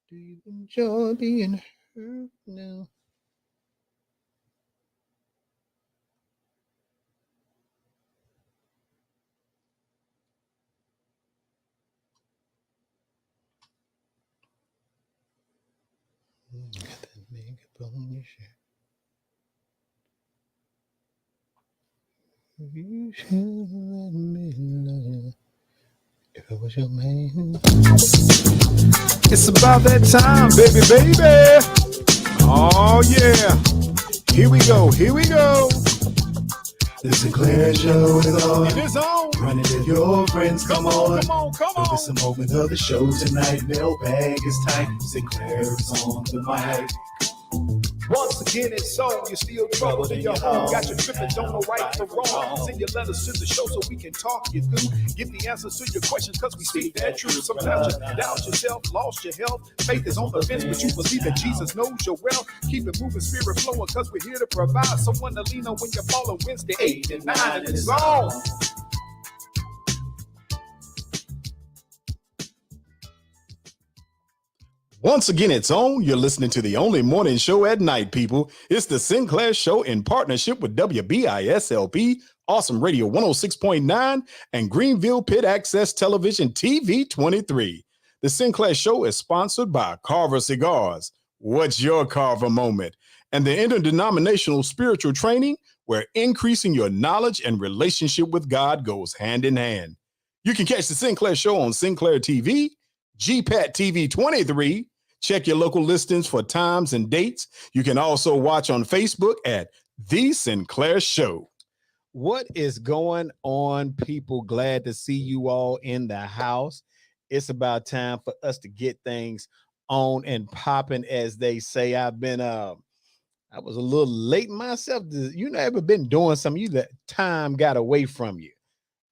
Do you enjoy being hurt now? Got that makeup on your shirt. You should let me know if I was your man. It's about that time, baby, baby. Oh, yeah. Here we go. Here we go. The Sinclair Show is on. It is on. Run it to your friends, come on. Come on, come on. It's a moment of the show tonight. Mailbag is tight. Sinclair is on the mic. Once again, it's on. You're still troubled in your home. Got your tripping, don't know right from wrong. Send your letters to the show so we can talk you through. Give the answers to your questions because we speak that truth. Sometimes you doubt yourself, lost your health. Faith is on the fence, but you believe that Jesus knows your wealth. Keep it moving, spirit flowing because we're here to provide someone to lean on when you're falling. Wednesday, 8 and 9, and it's on. Once again, it's on. You're listening to the only morning show at night, people. It's the Sinclair Show in partnership with WBISLP, Awesome Radio 106.9, and Greenville Pit Access Television TV 23. The Sinclair Show is sponsored by Carver Cigars. What's your Carver moment? And the Interdenominational Spiritual Training, where increasing your knowledge and relationship with God goes hand in hand. You can catch the Sinclair Show on Sinclair TV, GPAT TV 23. Check your local listings for times and dates. You can also watch on Facebook at The Sinclair Show. What is going on, people? Glad to see you all in the house. It's about time for us to get things on and popping, as they say. I was a little late myself. You ever been doing something, you that time got away from you?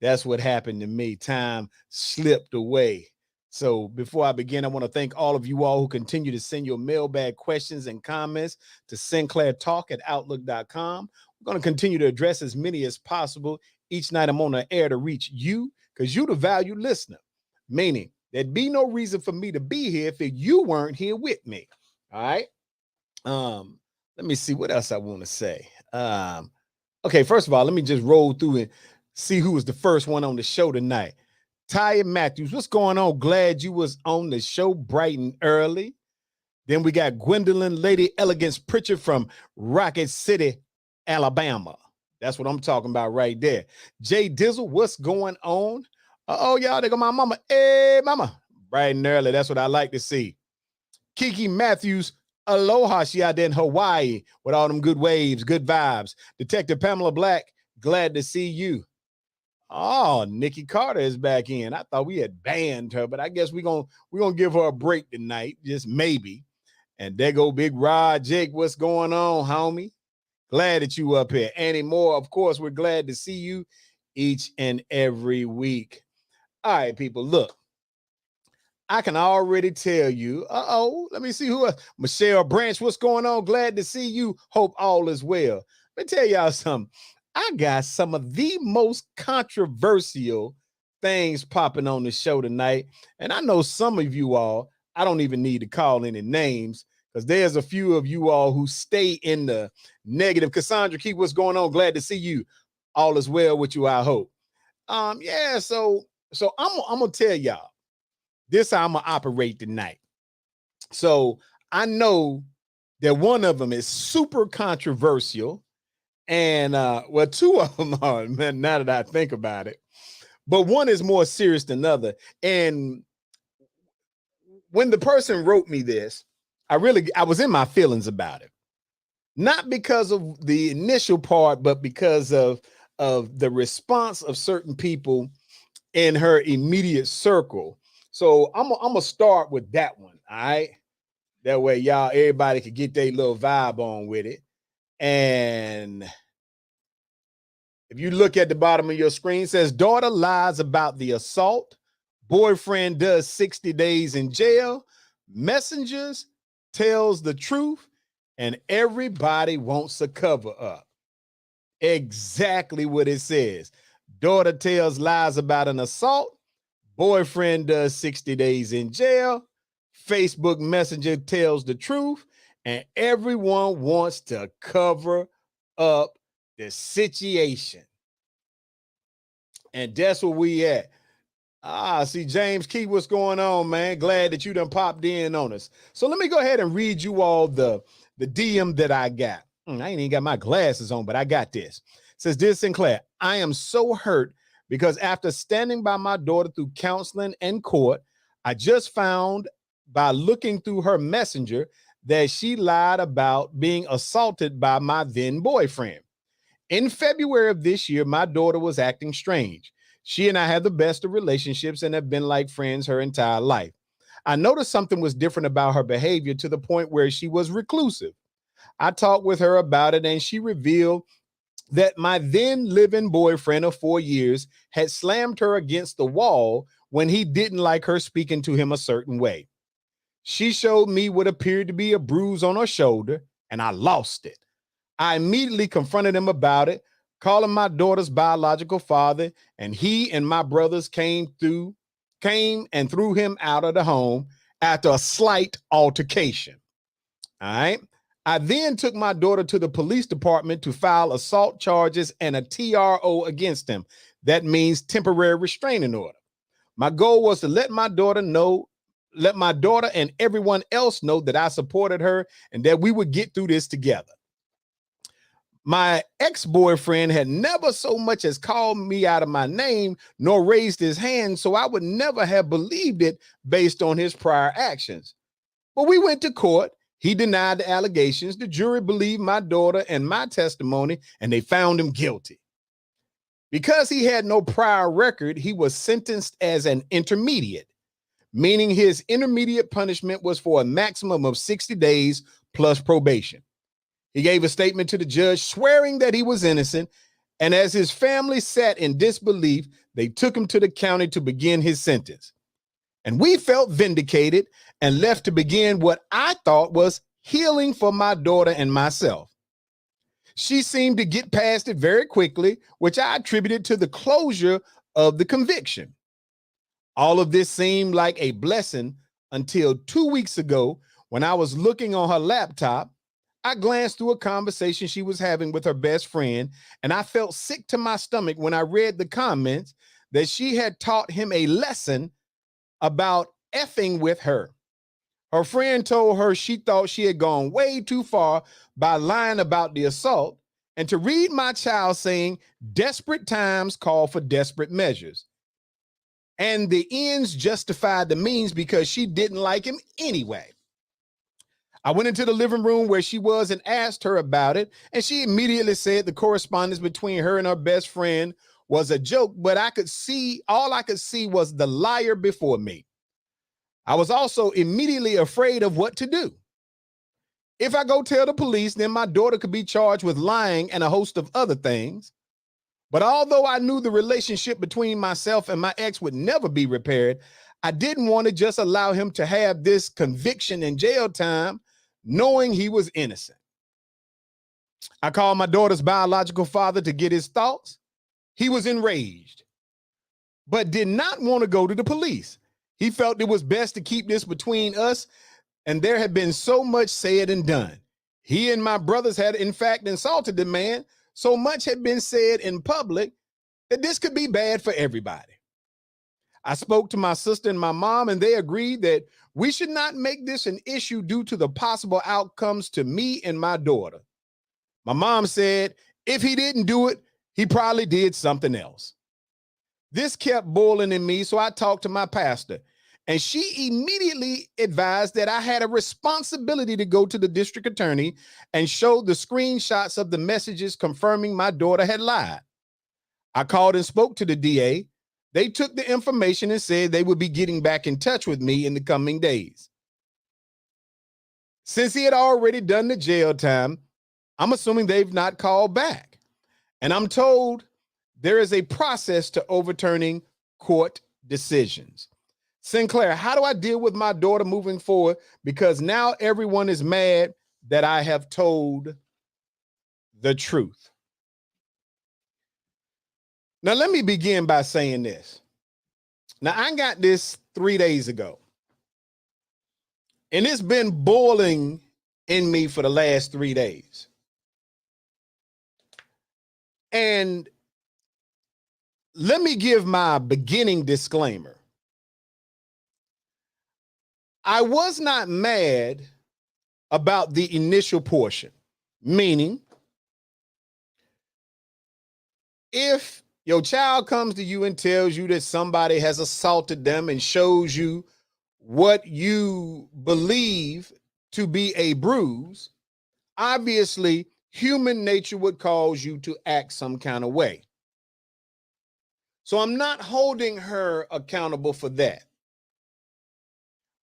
That's what happened to me. Time slipped away. So before I begin, I want to thank all of you all who continue to send your mailbag questions and comments to sinclairtalk@outlook.com. We're going to continue to address as many as possible. Each night I'm on the air to reach you because you're the valued listener, meaning there'd be no reason for me to be here if you weren't here with me. All right. Let me see what else I want to say. Okay, first of all, let me just roll through and see who was the first one on the show tonight. Taya Matthews, what's going on? Glad you was on the show bright and early. Then we got Gwendolyn Lady Elegance Pritchard from Rocket City, Alabama. That's what I'm talking about right there. Jay Dizzle, what's going on? Oh, y'all, there go my mama. Hey, mama. Bright and early. That's what I like to see. Kiki Matthews, aloha. She out there in Hawaii with all them good waves, good vibes. Detective Pamela Black, glad to see you. Oh, Nikki Carter is back in. I thought we had banned her, but I guess we're gonna give her a break tonight, just maybe. And there go Big Rod. Jake, what's going on, homie? Glad that you up here. Annie Moore, of course, we're glad to see you each and every week. All right, people, look. I can already tell you. Let me see who else. Michelle Branch, what's going on? Glad to see you. Hope all is well. Let me tell y'all something. I got some of the most controversial things popping on the show tonight. And I know some of you all, I don't even need to call any names because there's a few of you all who stay in the negative. Cassandra, keep what's going on. Glad to see you. All is well with you, I hope. Yeah, so I'm gonna tell y'all this how I'm gonna operate tonight. So I know that one of them is super controversial. And well, two of them are, man, now that I think about it, but one is more serious than the other. And when the person wrote me this, I was in my feelings about it, not because of the initial part, but because of the response of certain people in her immediate circle. So I'm gonna start with that one. All right, that way everybody could get their little vibe on with it. And if you look at the bottom of your screen, it says daughter lies about the assault, boyfriend does 60 days in jail, messengers tells the truth, and everybody wants a cover up. Exactly what it says. Daughter tells lies about an assault, boyfriend does 60 days in jail, Facebook Messenger tells the truth, and everyone wants to cover up the situation. And that's where we at. See, James Key, what's going on, man? Glad that you done popped in on us. So let me go ahead and read you all the DM that I got. I ain't even got my glasses on, but I got this. It says, Dear Sinclair, I am so hurt because after standing by my daughter through counseling and court, I just found by looking through her messenger that she lied about being assaulted by my then boyfriend. In February of this year, my daughter was acting strange. She and I had the best of relationships and have been like friends her entire life. I noticed something was different about her behavior to the point where she was reclusive. I talked with her about it and she revealed that my then living boyfriend of 4 years had slammed her against the wall when he didn't like her speaking to him a certain way. She showed me what appeared to be a bruise on her shoulder, and I lost it. I immediately confronted him about it, calling my daughter's biological father, and he and my brothers came and threw him out of the home after a slight altercation. All right. I then took my daughter to the police department to file assault charges and a TRO against him. That means temporary restraining order. My goal was to let my daughter and everyone else know that I supported her and that we would get through this together. My ex-boyfriend had never so much as called me out of my name nor raised his hand, so I would never have believed it based on his prior actions. But we went to court. He denied the allegations. The jury believed my daughter and my testimony, and they found him guilty. Because he had no prior record, he was sentenced as an intermediate, meaning his intermediate punishment was for a maximum of 60 days plus probation. He gave a statement to the judge swearing that he was innocent, and as his family sat in disbelief, they took him to the county to begin his sentence. And we felt vindicated and left to begin what I thought was healing for my daughter and myself. She seemed to get past it very quickly, which I attributed to the closure of the conviction. All of this seemed like a blessing until 2 weeks ago when I was looking on her laptop. I glanced through a conversation she was having with her best friend, and I felt sick to my stomach when I read the comments that she had taught him a lesson about effing with her. Her friend told her she thought she had gone way too far by lying about the assault, and to read my child saying, desperate times call for desperate measures. And the ends justified the means because she didn't like him anyway. I went into the living room where she was and asked her about it, and she immediately said the correspondence between her and her best friend was a joke, but all I could see was the liar before me. I was also immediately afraid of what to do. If I go tell the police, then my daughter could be charged with lying and a host of other things. But although I knew the relationship between myself and my ex would never be repaired, I didn't want to just allow him to have this conviction and jail time knowing he was innocent. I called my daughter's biological father to get his thoughts. He was enraged, but did not want to go to the police. He felt it was best to keep this between us, and there had been so much said and done. He and my brothers had, in fact, insulted the man. So much had been said in public that this could be bad for everybody. I spoke to my sister and my mom, and they agreed that we should not make this an issue due to the possible outcomes to me and my daughter. My mom said, if he didn't do it, he probably did something else. This kept boiling in me, so I talked to my pastor, and she immediately advised that I had a responsibility to go to the district attorney and show the screenshots of the messages confirming my daughter had lied. I called and spoke to the DA. They took the information and said they would be getting back in touch with me in the coming days. Since he had already done the jail time, I'm assuming they've not called back. And I'm told there is a process to overturning court decisions. Sinclair, how do I deal with my daughter moving forward? Because now everyone is mad that I have told the truth. Now, let me begin by saying this. Now, I got this 3 days ago. And it's been boiling in me for the last 3 days. And let me give my beginning disclaimer. I was not mad about the initial portion, meaning if your child comes to you and tells you that somebody has assaulted them and shows you what you believe to be a bruise, obviously human nature would cause you to act some kind of way. So I'm not holding her accountable for that.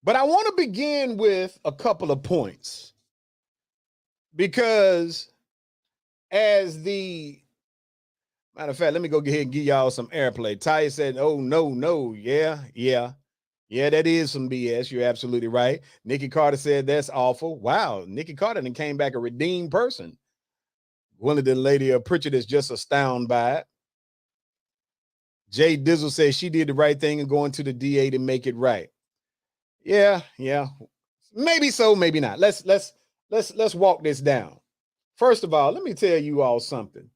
But I want to begin with a couple of points because as the matter of fact, let me go ahead and give y'all some airplay. Ty said, oh, no. Yeah, that is some BS. You're absolutely right. Nikki Carter said that's awful. Wow, Nikki Carter then came back a redeemed person. One of the lady Pritchard is just astounded by it. Jay Dizzle says she did the right thing and going to the DA to make it right. Yeah. Maybe so, maybe not. Let's walk this down. First of all, let me tell you all something.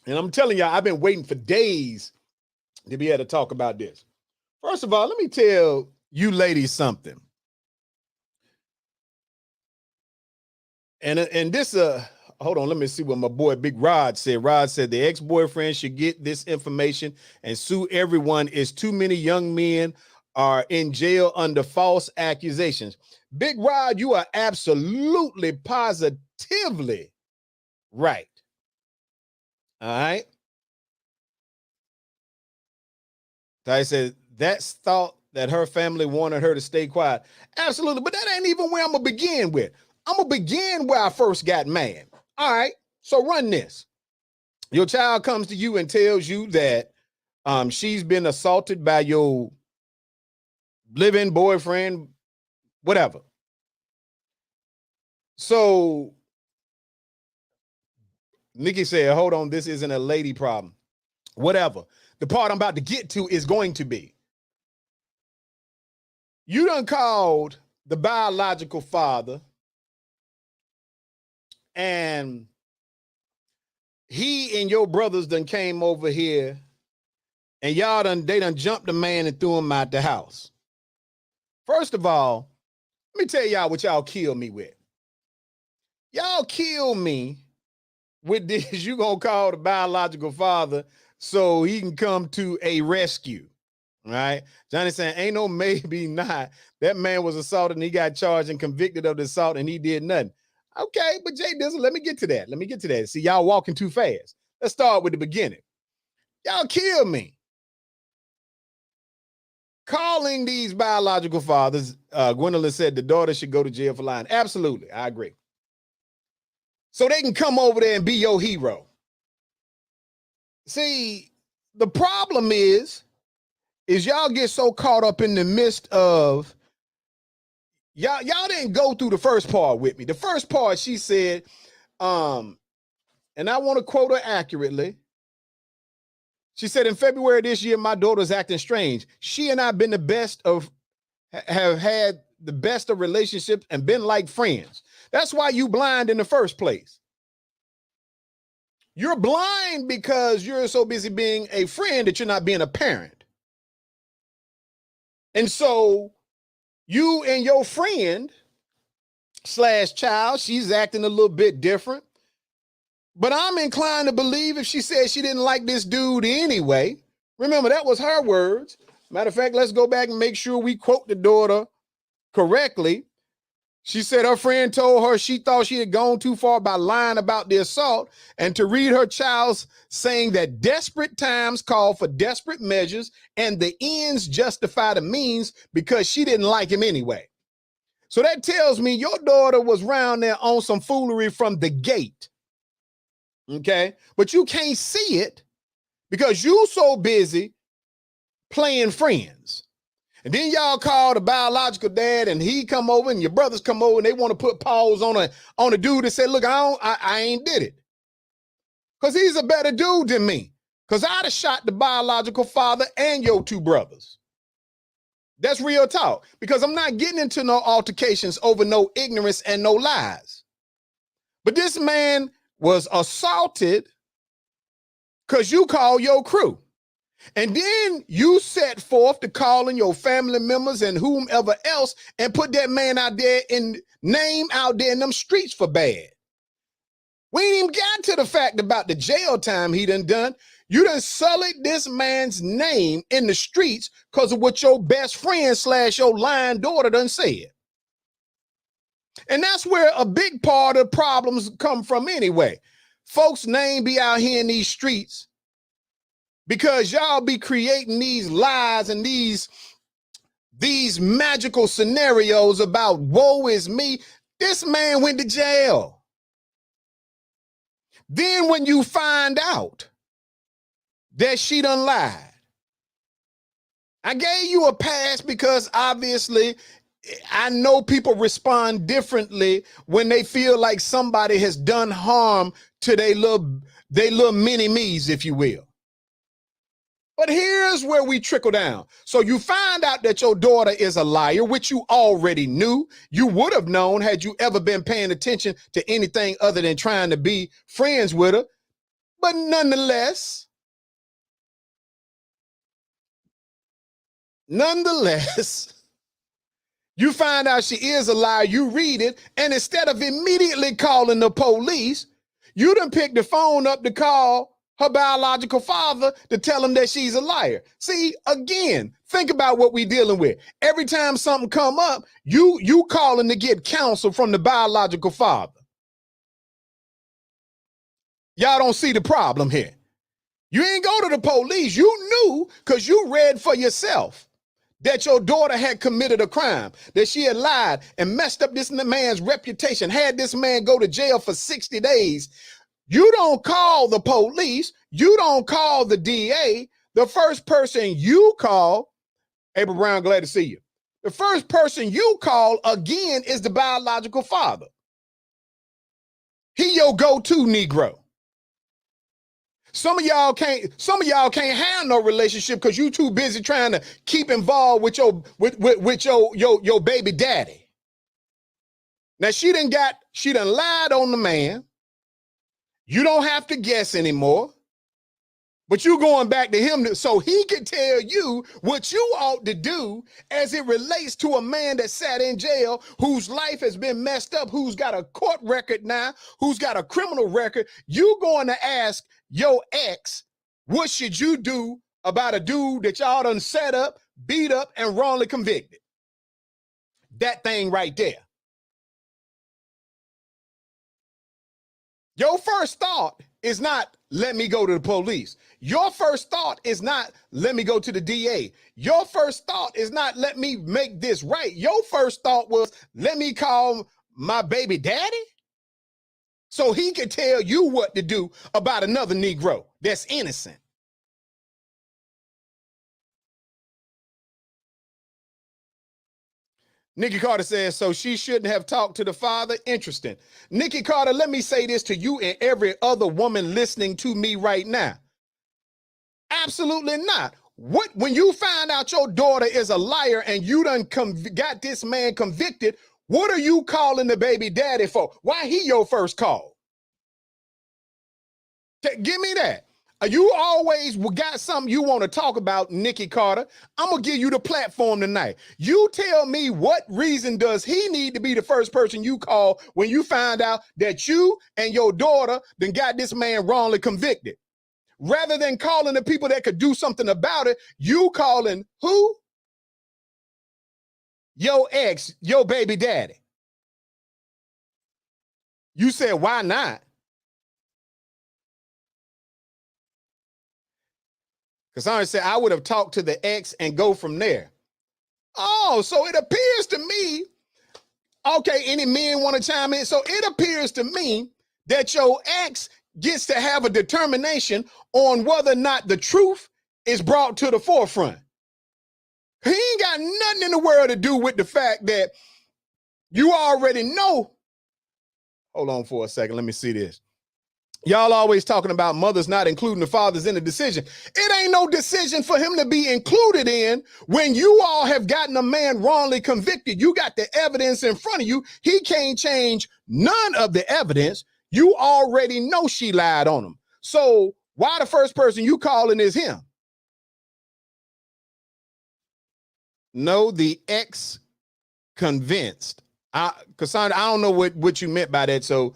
And I'm telling y'all, I've been waiting for days to be able to talk about this. First of all, let me tell you ladies something. And this hold on, let me see what my boy Big Rod said. Rod said the ex-boyfriend should get this information and sue everyone. Is too many young men are in jail under false accusations. Big Rod, you are absolutely positively right. All right. I said that's thought that her family wanted her to stay quiet. Absolutely, but that ain't even where I'm gonna begin with. I'm gonna begin where I first got mad. All right, so run this. Your child comes to you and tells you that she's been assaulted by your live-in boyfriend, whatever. So Nikki said, hold on, this isn't a lady problem. Whatever. The part I'm about to get to is going to be. You done called the biological father and he and your brothers done came over here and they done jumped the man and threw him out the house. First of all, let me tell y'all what y'all kill me with. Y'all kill me with this. You gonna call the biological father so he can come to a rescue. All right. Johnny saying, ain't no maybe not. That man was assaulted and he got charged and convicted of the assault and he did nothing. Okay, but Jay Dizzle, let me get to that. See, y'all walking too fast. Let's start with the beginning. Y'all kill me. Calling these biological fathers, Gwendolyn said the daughter should go to jail for lying. Absolutely, I agree. So they can come over there and be your hero. See, the problem is y'all get so caught up in the midst of y'all didn't go through the first part with me. The first part, she said, and I want to quote her accurately. She said, in February this year, my daughter's acting strange. She and I have have had the best of relationships and been like friends. That's why you blind in the first place. You're blind because you're so busy being a friend that you're not being a parent. And so you and your friend / child, she's acting a little bit different. But I'm inclined to believe if she said she didn't like this dude anyway, remember that was her words. Matter of fact, let's go back and make sure we quote the daughter correctly. She said her friend told her she thought she had gone too far by lying about the assault and to read her child's saying that desperate times call for desperate measures and the ends justify the means because she didn't like him anyway. So that tells me your daughter was around there on some foolery from the gate. Okay, but you can't see it because you so busy playing friends. And then y'all call the biological dad and he come over and your brothers come over and they want to put paws on a dude that said, look, I ain't did it. Because he's a better dude than me. Because I'd have shot the biological father and your two brothers. That's real talk, because I'm not getting into no altercations over no ignorance and no lies. But this man was assaulted because you call your crew. And then you set forth to calling your family members and whomever else and put that man out there in name out there in them streets for bad. We ain't even got to the fact about the jail time he done. You done sullied this man's name in the streets because of what your best friend / your lying daughter done said. And that's where a big part of problems come from anyway. Folks' name be out here in these streets because y'all be creating these lies and these magical scenarios about woe is me. This man went to jail. Then when you find out that she done lied, I gave you a pass because obviously I know people respond differently when they feel like somebody has done harm to they little mini me's, if you will. But here's where we trickle down. So you find out that your daughter is a liar, which you already knew. You would have known had you ever been paying attention to anything other than trying to be friends with her. But nonetheless, you find out she is a liar, you read it, and instead of immediately calling the police, you done pick the phone up to call her biological father to tell him that she's a liar. See, again, think about what we're dealing with. Every time something come up, you calling to get counsel from the biological father. Y'all don't see the problem here. You ain't go to the police. You knew because you read for yourself that your daughter had committed a crime, that she had lied and messed up this man's reputation, had this man go to jail for 60 days. You don't call the police. You don't call the DA. The first person you call, April Brown, glad to see you. The first person you call again is the biological father. He your go-to Negro. Some of y'all can't have no relationship because you too busy trying to keep involved with your baby daddy. Now she done lied on the man. You don't have to guess anymore, but you going back to him so he can tell you what you ought to do as it relates to a man that sat in jail, whose life has been messed up, who's got a court record now, who's got a criminal record. You going to ask your ex, what should you do about a dude that y'all done set up, beat up, and wrongly convicted? That thing right there. Your first thought is not, let me go to the police. Your first thought is not, let me go to the DA. Your first thought is not, let me make this right. Your first thought was, let me call my baby daddy so he can tell you what to do about another Negro that's innocent. Nikki Carter says, so she shouldn't have talked to the father. Interesting. Nikki Carter, let me say this to you and every other woman listening to me right now. Absolutely not. When you find out your daughter is a liar and you done got this man convicted, what are you calling the baby daddy for? Why he your first call? Give me that. You always got something you want to talk about, Nikki Carter. I'm going to give you the platform tonight. You tell me what reason does he need to be the first person you call when you find out that you and your daughter then got this man wrongly convicted? Rather than calling the people that could do something about it, you calling who? Your ex, your baby daddy. You said, why not? Because I said I would have talked to the ex and go from there. Oh, so it appears to me, okay, any men want to chime in? So it appears to me that your ex gets to have a determination on whether or not the truth is brought to the forefront. He ain't got nothing in the world to do with the fact that you already know. Hold on for a second. Let me see this. Y'all always talking about mothers not including the fathers in the decision. It ain't no decision for him to be included in when you all have gotten a man wrongly convicted. You got the evidence in front of you. He can't change none of the evidence. You already know she lied on him. So why the first person you calling is him? No, the ex convinced. Cassandra, I don't know what you meant by that. So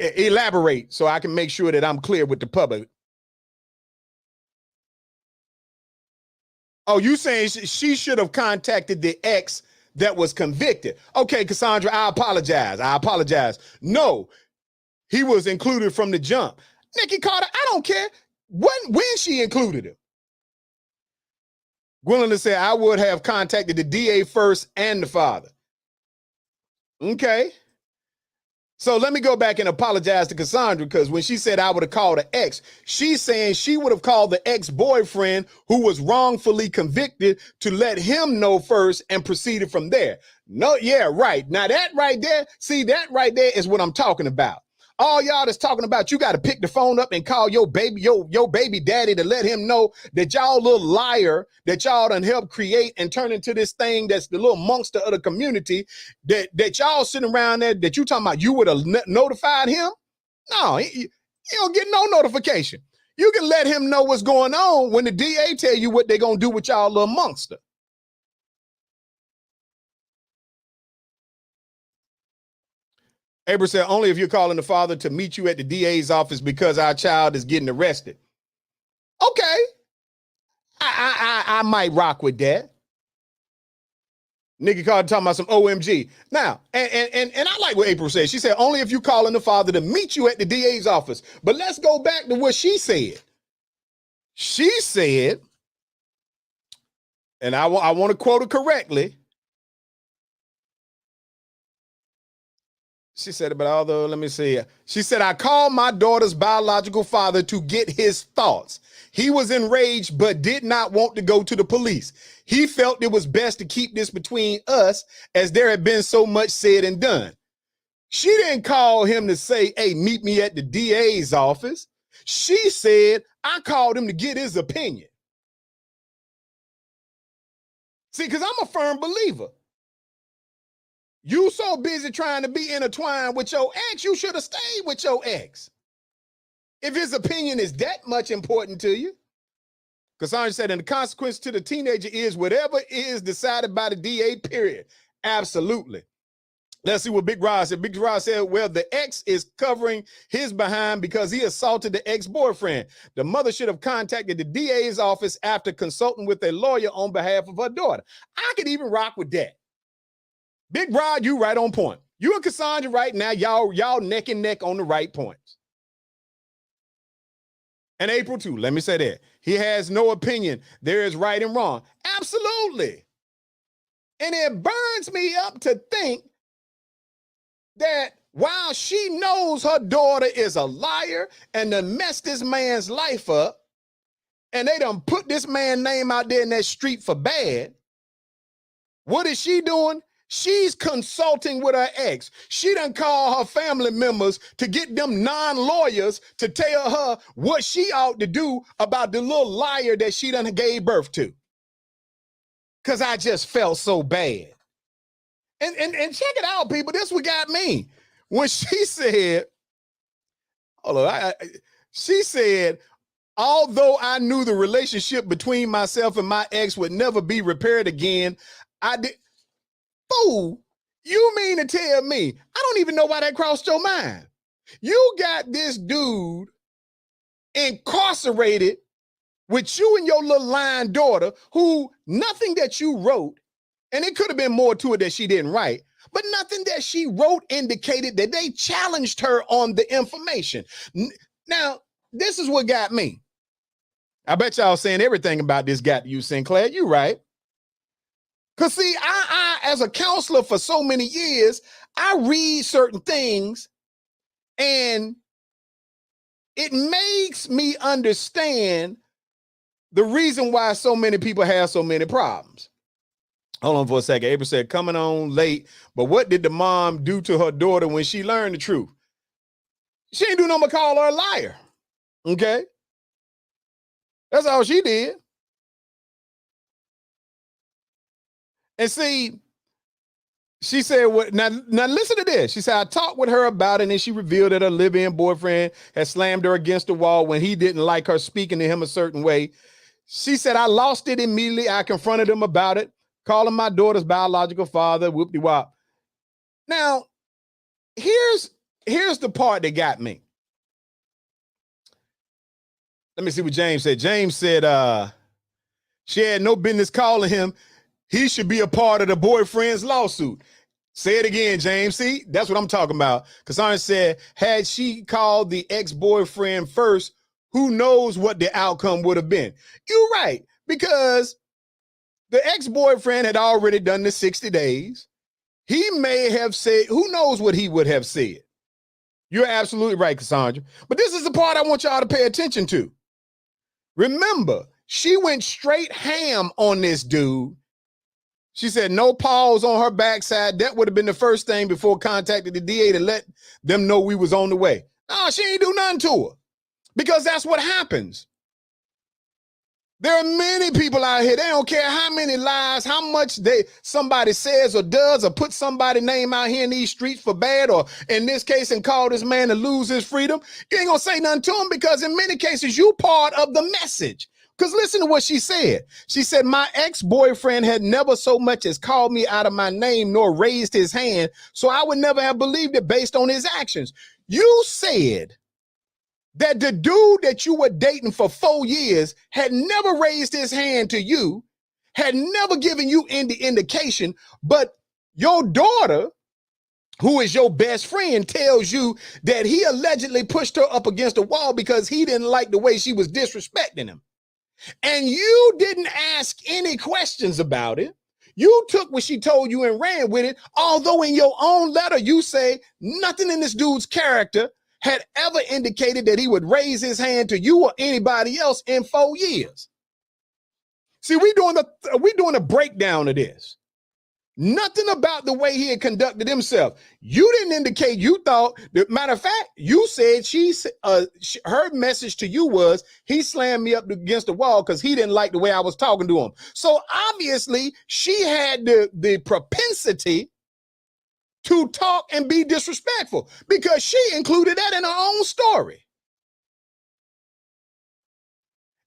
elaborate so I can make sure that I'm clear with the public. Oh, you saying she should have contacted the ex that was convicted. Okay, Cassandra, I apologize. No, he was included from the jump. Nikki Carter, I don't care when she included him. Gwendolyn said, I would have contacted the DA first and the father. Okay. So let me go back and apologize to Cassandra, because when she said I would have called the ex, she's saying she would have called the ex-boyfriend who was wrongfully convicted to let him know first and proceeded from there. No, yeah, right. Now that right there, see, that right there is what I'm talking about. All y'all that's talking about you got to pick the phone up and call your baby daddy to let him know that y'all little liar that y'all done helped create and turn into this thing that's the little monster of the community that y'all sitting around there that you talking about you would have notified him. No, he don't get no notification. You can let him know what's going on when the DA tell you what they're going to do with y'all little monster. Abra said, only if you're calling the father to meet you at the DA's office because our child is getting arrested. Okay. I might rock with that. Nikki Carter talking about some OMG. Now, and I like what April said. She said, only if you calling the father to meet you at the DA's office. But let's go back to what she said. She said, and I want to quote her correctly. She said, but although, let me see. She said, I called my daughter's biological father to get his thoughts. He was enraged, but did not want to go to the police. He felt it was best to keep this between us as there had been so much said and done. She didn't call him to say, hey, meet me at the DA's office. She said, I called him to get his opinion. See, because I'm a firm believer. You so busy trying to be intertwined with your ex, you should have stayed with your ex. If his opinion is that much important to you. Cassandra said, and the consequence to the teenager is whatever is decided by the DA, period. Absolutely. Let's see what Big Rod said. Big Rod said, well, the ex is covering his behind because he assaulted the ex-boyfriend. The mother should have contacted the DA's office after consulting with a lawyer on behalf of her daughter. I could even rock with that. Big Rod, you right on point. You and Cassandra right now, y'all neck and neck on the right points. And April too, let me say that. He has no opinion. There is right and wrong. Absolutely. And it burns me up to think that while she knows her daughter is a liar and done messed this man's life up, and they done put this man's name out there in that street for bad, what is she doing? She's consulting with her ex. She done call her family members to get them non-lawyers to tell her what she ought to do about the little liar that she done gave birth to. Because I just felt so bad. And check it out, people. This what got me. When she said, hold on, she said, although I knew the relationship between myself and my ex would never be repaired again, I did. Fool, you mean to tell me, I don't even know why that crossed your mind. You got this dude incarcerated with you and your little lying daughter who nothing that you wrote, and it could have been more to it that she didn't write, but nothing that she wrote indicated that they challenged her on the information. Now, this is what got me. I bet y'all saying everything about this got you, Sinclair. You right. Because see, I, as a counselor for so many years, I read certain things and it makes me understand the reason why so many people have so many problems. Hold on for a second. April said, coming on late, but what did the mom do to her daughter when she learned the truth? She ain't do nothing but call her a liar. Okay? That's all she did. And see, she said, "What now? Now listen to this." She said, "I talked with her about it, and then she revealed that her live-in boyfriend had slammed her against the wall when he didn't like her speaking to him a certain way. She said, I lost it immediately. I confronted him about it, calling my daughter's biological father, whoop-de-wop. Now, here's the part that got me. Let me see what James said. James said, she had no business calling him. He should be a part of the boyfriend's lawsuit. Say it again, James. See, that's what I'm talking about. Cassandra said, had she called the ex-boyfriend first, who knows what the outcome would have been? You're right, because the ex-boyfriend had already done the 60 days. He may have said, who knows what he would have said. You're absolutely right, Cassandra. But this is the part I want y'all to pay attention to. Remember, she went straight ham on this dude. She said no pause on her backside. That would have been the first thing before contacting the DA to let them know we was on the way. No, she ain't do nothing to her, because that's what happens. There are many people out here, they don't care how many lies, how much somebody says or does or put somebody's name out here in these streets for bad, or in this case, and call this man to lose his freedom. You ain't gonna say nothing to him, because in many cases, you part of the message. Because listen to what she said. She said, my ex-boyfriend had never so much as called me out of my name nor raised his hand, so I would never have believed it based on his actions. You said that the dude that you were dating for 4 years had never raised his hand to you, had never given you any indication, but your daughter, who is your best friend, tells you that he allegedly pushed her up against a wall because he didn't like the way she was disrespecting him. And you didn't ask any questions about it. You took what she told you and ran with it, although in your own letter you say nothing in this dude's character had ever indicated that he would raise his hand to you or anybody else in 4 years. See, we're doing a breakdown of this. Nothing about the way he had conducted himself. You didn't indicate you thought. Matter of fact, you said her message to you was he slammed me up against the wall because he didn't like the way I was talking to him. So obviously she had the propensity to talk and be disrespectful, because she included that in her own story.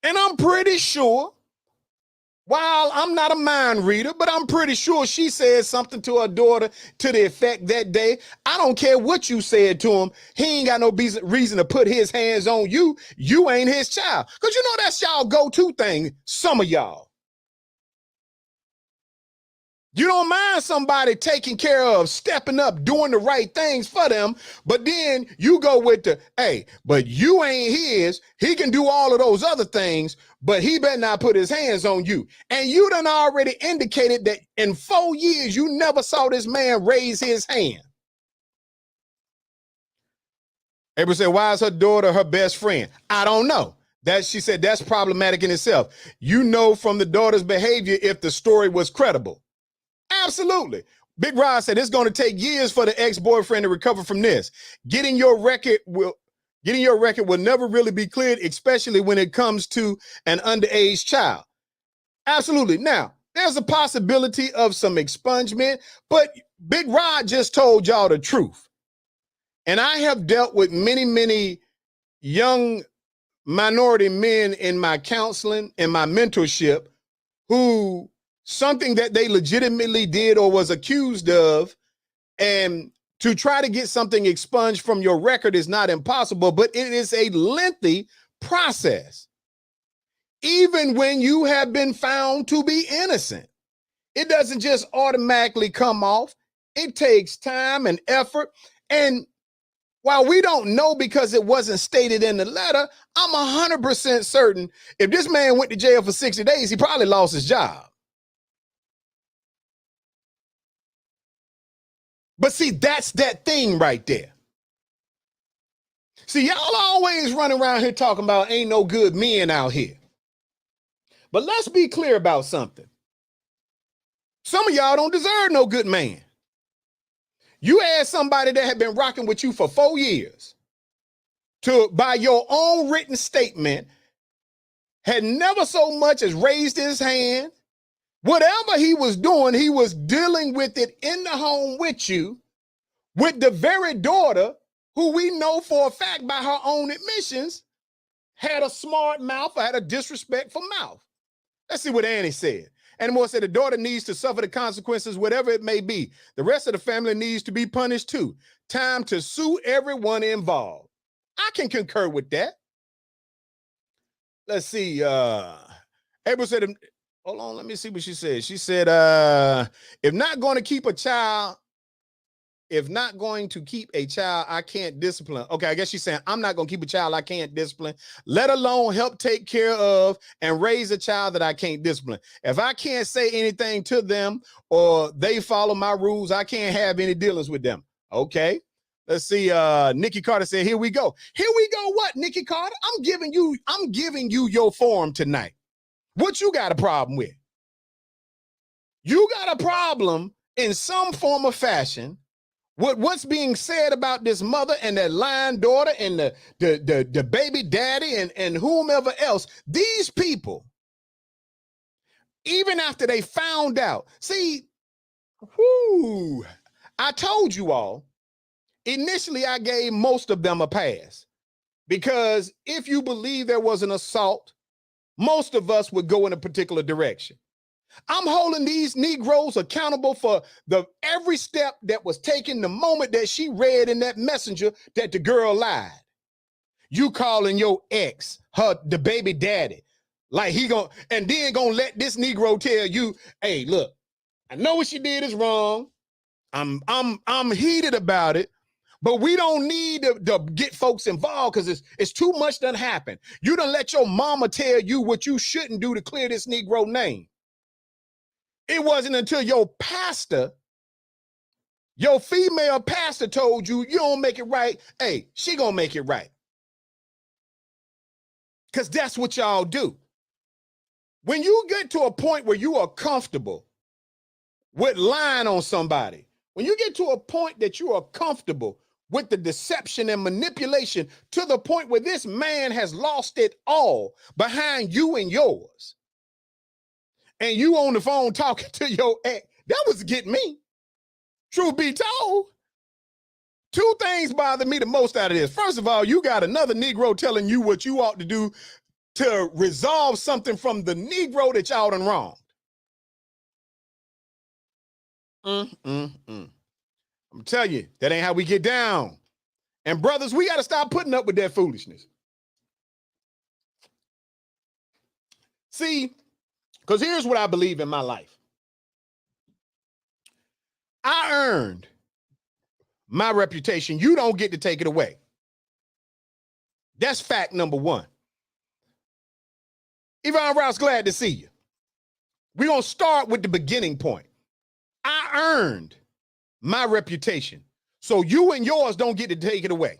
And I'm pretty sure, while I'm not a mind reader, but I'm pretty sure she said something to her daughter to the effect that day, I don't care what you said to him, he ain't got no reason to put his hands on you. You ain't his child. Because you know that's y'all go-to thing, some of y'all. You don't mind somebody taking care of, stepping up, doing the right things for them, but then you go with the, hey, but you ain't his. He can do all of those other things, but he better not put his hands on you. And you done already indicated that in 4 years, you never saw this man raise his hand. April said, why is her daughter her best friend? I don't know. She said that's problematic in itself. You know from the daughter's behavior if the story was credible. Absolutely. Big Rod said it's going to take years for the ex-boyfriend to recover from this. Getting your record will never really be cleared, especially when it comes to an underage child. Absolutely. Now, there's a possibility of some expungement, but Big Rod just told y'all the truth. And I have dealt with many, many young minority men in my counseling and my mentorship who something that they legitimately did or was accused of, and to try to get something expunged from your record is not impossible, but it is a lengthy process. Even when you have been found to be innocent, it doesn't just automatically come off. It takes time and effort. And while we don't know because it wasn't stated in the letter, I'm 100% certain if this man went to jail for 60 days, he probably lost his job. But see, that's that thing right there. See, y'all always running around here talking about ain't no good men out here. But let's be clear about something. Some of y'all don't deserve no good man. You had somebody that had been rocking with you for 4 years. by your own written statement, had never so much as raised his hand. Whatever he was doing, he was dealing with it in the home with you, with the very daughter who we know for a fact by her own admissions had a smart mouth or had a disrespectful mouth. Let's see what Annie said. Annie Moore said the daughter needs to suffer the consequences, whatever it may be. The rest of the family needs to be punished too. Time to sue everyone involved. I can concur with that. Let's see. April said, hold on, let me see what she said. She said, if not going to keep a child, I can't discipline. Okay, I guess she's saying, I'm not going to keep a child I can't discipline, let alone help take care of and raise a child that I can't discipline. If I can't say anything to them or they follow my rules, I can't have any dealings with them. Okay. Let's see. Nikki Carter said, here we go. Here we go. What, Nikki Carter? I'm giving you your form tonight. What you got a problem with? You got a problem in some form or fashion with what's being said about this mother and that lying daughter and the baby daddy and whomever else. These people, even after they found out, see, I told you all, initially I gave most of them a pass because if you believe there was an assault, most of us would go in a particular direction. I'm holding these Negroes accountable for every step that was taken the moment that she read in that messenger that the girl lied. You calling your ex, the baby daddy, like he gonna let this Negro tell you, hey, look, I know what she did is wrong. I'm heated about it, but we don't need to get folks involved because it's too much done happened. You done let your mama tell you what you shouldn't do to clear this Negro name. It wasn't until your pastor, your female pastor told you don't make it right. Hey, she gonna make it right. Because that's what y'all do. When you get to a point where you are comfortable with lying on somebody, when you get to a point that you are comfortable with the deception and manipulation to the point where this man has lost it all behind you and yours, and you on the phone talking to your ex, that was getting me. Truth be told, two things bother me the most out of this. First of all, you got another Negro telling you what you ought to do to resolve something from the Negro that y'all done wronged. I'm telling you, that ain't how we get down. And brothers, we got to stop putting up with that foolishness. See, because here's what I believe in my life. I earned my reputation. You don't get to take it away. That's fact number one. Yvonne Rouse, glad to see you. We're going to start with the beginning point. I earned my reputation. So you and yours don't get to take it away.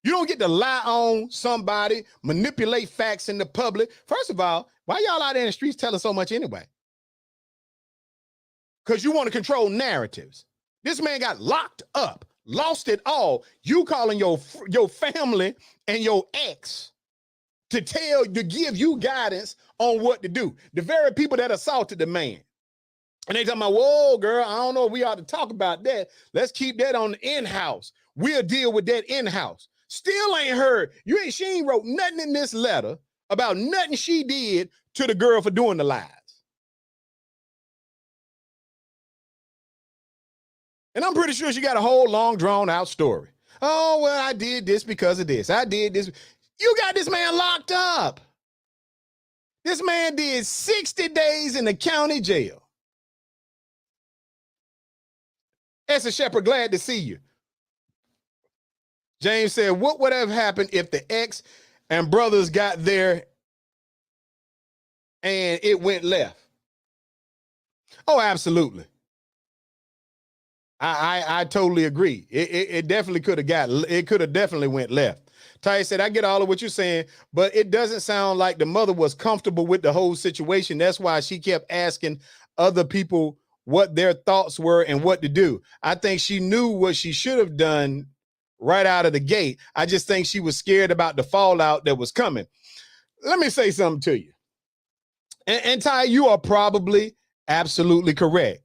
You don't get to lie on somebody, manipulate facts in the public. First of all, why y'all out there in the streets telling so much anyway? Because you want to control narratives. This man got locked up, lost it all. You calling your family and your ex to give you guidance on what to do. The very people that assaulted the man. And they talking about, whoa, girl, I don't know if we ought to talk about that. Let's keep that on the in-house. We'll deal with that in-house. Still ain't heard. She ain't wrote nothing in this letter about nothing she did to the girl for doing the lies. And I'm pretty sure she got a whole long drawn out story. Oh, well, I did this because of this. I did this. You got this man locked up. This man did 60 days in the county jail. Esther Shepherd, glad to see you. James said, what would have happened if the ex and brothers got there and it went left? Oh, absolutely. I totally agree. It definitely could have definitely went left. Ty said, I get all of what you're saying, but it doesn't sound like the mother was comfortable with the whole situation. That's why she kept asking other people what their thoughts were and what to do. I think she knew what she should have done right out of the gate. I just think she was scared about the fallout that was coming. Let me say something to you. And Ty, you are probably absolutely correct.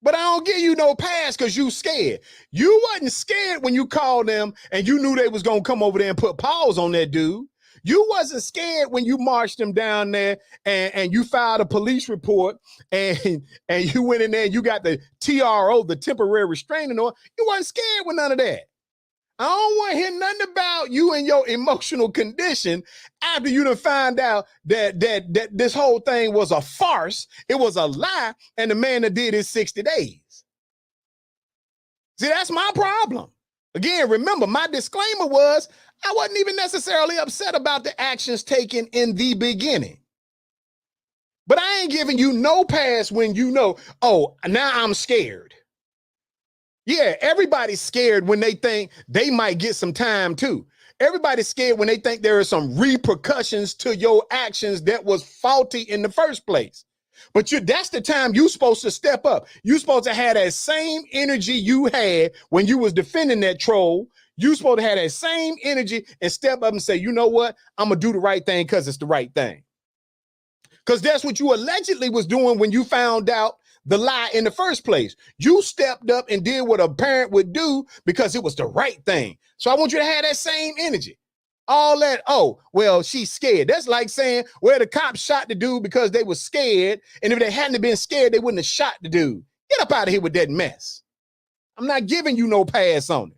But I don't give you no pass because you scared. You wasn't scared when you called them and you knew they was going to come over there and put paws on that dude. You wasn't scared when you marched them down there and you filed a police report and you went in there and you got the TRO, the temporary restraining order. You wasn't scared with none of that. I don't want to hear nothing about you and your emotional condition after you done find out that this whole thing was a farce, it was a lie, and the man that did it 60 days. See, that's my problem. Again, remember, my disclaimer was I wasn't even necessarily upset about the actions taken in the beginning. But I ain't giving you no pass when you know, oh, now I'm scared. Yeah, everybody's scared when they think they might get some time too. Everybody's scared when they think there are some repercussions to your actions that was faulty in the first place. But that's the time you're supposed to step up. You're supposed to have that same energy you had when you was defending that troll. You're supposed to have that same energy and step up and say, you know what? I'm going to do the right thing because it's the right thing. Because that's what you allegedly was doing when you found out the lie in the first place. You stepped up and did what a parent would do because it was the right thing. So I want you to have that same energy. All that, oh, well, she's scared. That's like saying, well, the cops shot the dude because they were scared. And if they hadn't been scared, they wouldn't have shot the dude. Get up out of here with that mess. I'm not giving you no pass on it.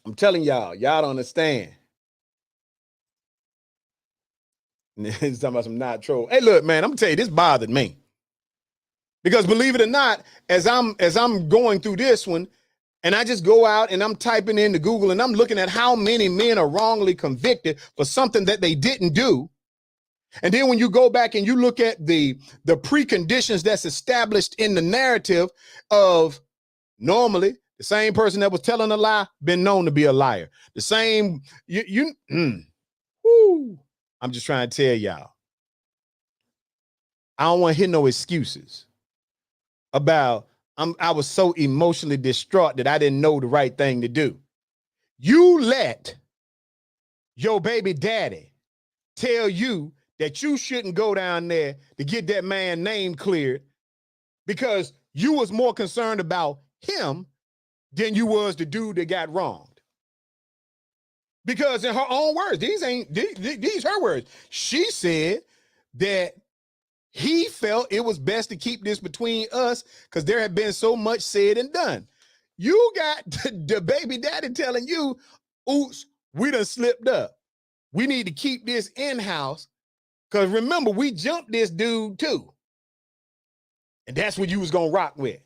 I'm telling y'all don't understand. He's talking about some not troll. Hey, look, man, I'm gonna tell you, this bothered me. Because believe it or not, as I'm going through this one, and I just go out and I'm typing into Google and I'm looking at how many men are wrongly convicted for something that they didn't do. And then when you go back and you look at the preconditions that's established in the narrative of normally the same person that was telling a lie been known to be a liar. The same, I'm just trying to tell y'all. I don't want to hear no excuses about I was so emotionally distraught that I didn't know the right thing to do. You let your baby daddy tell you that you shouldn't go down there to get that man's name cleared because you was more concerned about him than you was the dude that got wronged. Because in her own words, these her words. She said that he felt it was best to keep this between us because there had been so much said and done. You got the baby daddy telling you, oops, we done slipped up. We need to keep this in-house because remember, we jumped this dude too. And that's what you was going to rock with.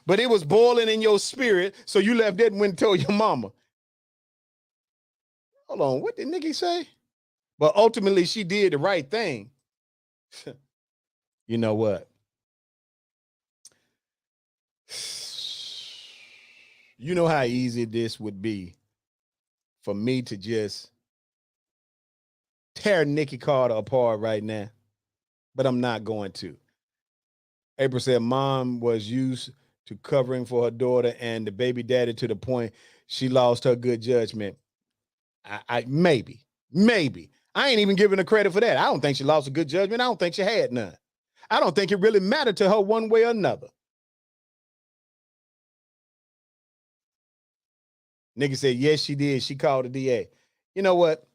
But it was boiling in your spirit, so you left that and went and told your mama. Hold on, what did Nikki say? But ultimately, she did the right thing. You know what? You know how easy this would be for me to just tear Nikki Carter apart right now, but I'm not going to. April said mom was used to covering for her daughter and the baby daddy to the point she lost her good judgment. I maybe. I ain't even giving her credit for that. I don't think she lost a good judgment. I don't think she had none. I don't think it really mattered to her one way or another. Nikki said, yes, she did. She called the DA. You know what,